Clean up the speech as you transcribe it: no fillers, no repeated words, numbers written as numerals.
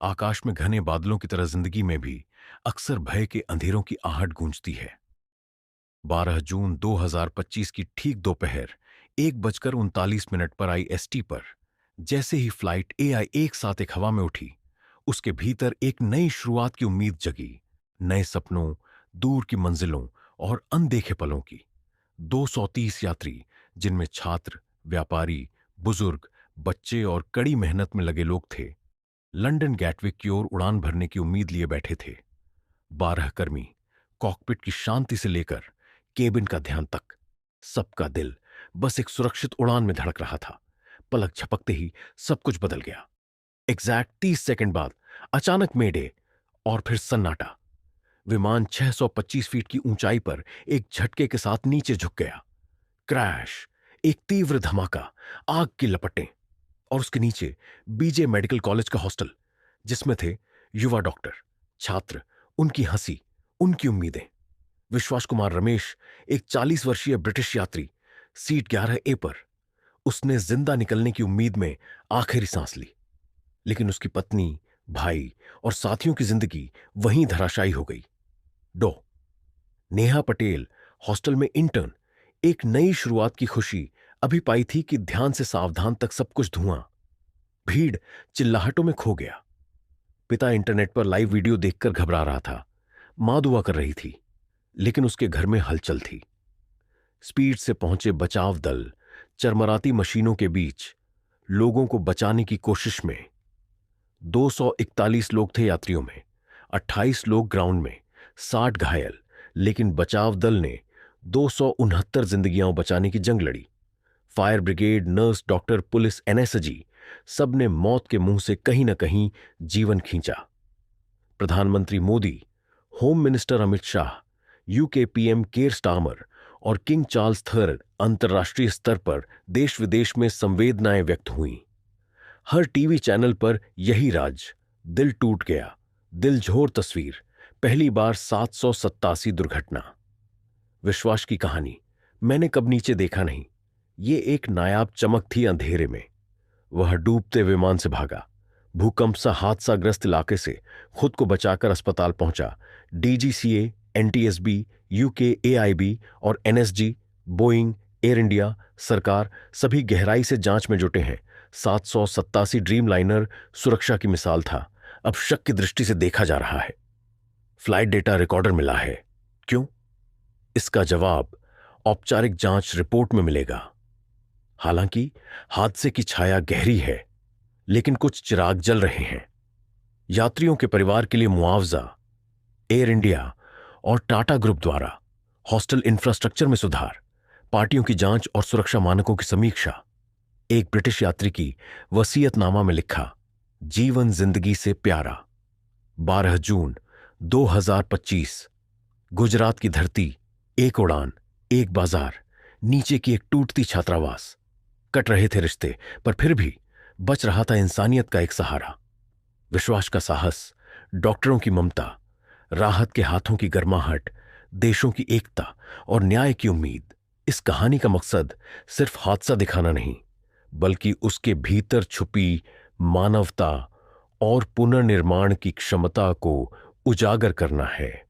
आकाश में घने बादलों की तरह जिंदगी में भी अक्सर भय के अंधेरों की आहट गूंजती है। 12 जून 2025 की ठीक दोपहर 1:39 पर IST पर जैसे ही फ्लाइट AI एक साथ एक हवा में उठी, उसके भीतर एक नई शुरुआत की उम्मीद जगी। नए सपनों, दूर की मंजिलों और अनदेखे पलों की। 230 यात्री, जिनमें छात्र, व्यापारी, बुजुर्ग, बच्चे और कड़ी मेहनत में लगे लोग थे, लंदन गैटविक की ओर उड़ान भरने की उम्मीद लिए बैठे थे। 12 कर्मी, कॉकपिट की शांति से लेकर केबिन का ध्यान तक, सबका दिल बस एक सुरक्षित उड़ान में धड़क रहा था। पलक झपकते ही सब कुछ बदल गया। एग्जैक्ट 30 सेकंड बाद अचानक मेडे और फिर सन्नाटा। विमान 625 फीट की ऊंचाई पर एक झटके के साथ नीचे झुक गया। क्रैश, एक तीव्र धमाका, आग की लपटें, और उसके नीचे बीजे मेडिकल कॉलेज का हॉस्टल, जिसमें थे युवा डॉक्टर, छात्र, उनकी हंसी, उनकी उम्मीदें। विश्वास कुमार रमेश, एक 40 वर्षीय ब्रिटिश यात्री, सीट 11A पर। उसने जिंदा निकलने की उम्मीद में आखिरी सांस ली, लेकिन उसकी पत्नी, भाई और साथियों की जिंदगी वहीं धराशायी हो गई। डॉ नेहा पटेल, हॉस्टल में इंटर्न, एक नई शुरुआत की खुशी अभी पाई थी कि ध्यान से सावधान तक सब कुछ धुआं, भीड़, चिल्लाहटों में खो गया। पिता इंटरनेट पर लाइव वीडियो देखकर घबरा रहा था। मां दुआ कर रही थी, लेकिन उसके घर में हलचल थी। स्पीड से पहुंचे बचाव दल चरमराती मशीनों के बीच लोगों को बचाने की कोशिश में। 241 लोग थे यात्रियों में, 28 लोग ग्राउंड में, 60 घायल, लेकिन बचाव दल ने 269 जिंदगियां बचाने की जंग लड़ी। Fire brigade, nurse, doctor, police, NSG, सबने मौत के मुंह से कहीं न कहीं जीवन खींचा। प्रधानमंत्री Modi, home minister Amit Shah, UK PM care Starmer और किंग चार्ल्स III, अंतर्राष्ट्रीय स्तर पर देश विदेश में संवेदनाएं व्यक्त हुईं। हर टीवी चैनल पर यही राज, दिल टूट गया, दिलझोर तस्वीर, पहली बार 787 दुर्घटना। विश्वास की कहानी मैंने कब नीचे देखा नहीं। ये एक नायाब चमक थी अंधेरे में। वह डूबते विमान से भागा, भूकंप सा हादसाग्रस्त इलाके से खुद को बचाकर अस्पताल पहुंचा। DGCA, NTSB, UK AIB और NSG, बोइंग, एयर इंडिया, सरकार सभी गहराई से जांच में जुटे हैं। 787 ड्रीम लाइनर सुरक्षा की मिसाल था, अब शक की दृष्टि से देखा जा रहा है। फ्लाइट डेटा रिकॉर्डर मिला है। क्यों? इसका जवाब औपचारिक जांच रिपोर्ट में मिलेगा। हालांकि हादसे की छाया गहरी है, लेकिन कुछ चिराग जल रहे हैं। यात्रियों के परिवार के लिए मुआवजा, एयर इंडिया और टाटा ग्रुप द्वारा हॉस्टल इंफ्रास्ट्रक्चर में सुधार, पार्टियों की जांच और सुरक्षा मानकों की समीक्षा। एक ब्रिटिश यात्री की वसीयतनामा में लिखा, जीवन जिंदगी से प्यारा। 12 जून 2025, गुजरात की धरती, एक उड़ान, एक बाजार, नीचे की एक टूटती छात्रावास। कट रहे थे रिश्ते, पर फिर भी बच रहा था इंसानियत का एक सहारा। विश्वास का साहस, डॉक्टरों की ममता, राहत के हाथों की गर्माहट, देशों की एकता और न्याय की उम्मीद। इस कहानी का मकसद सिर्फ हादसा दिखाना नहीं, बल्कि उसके भीतर छुपी मानवता और पुनर्निर्माण की क्षमता को उजागर करना है।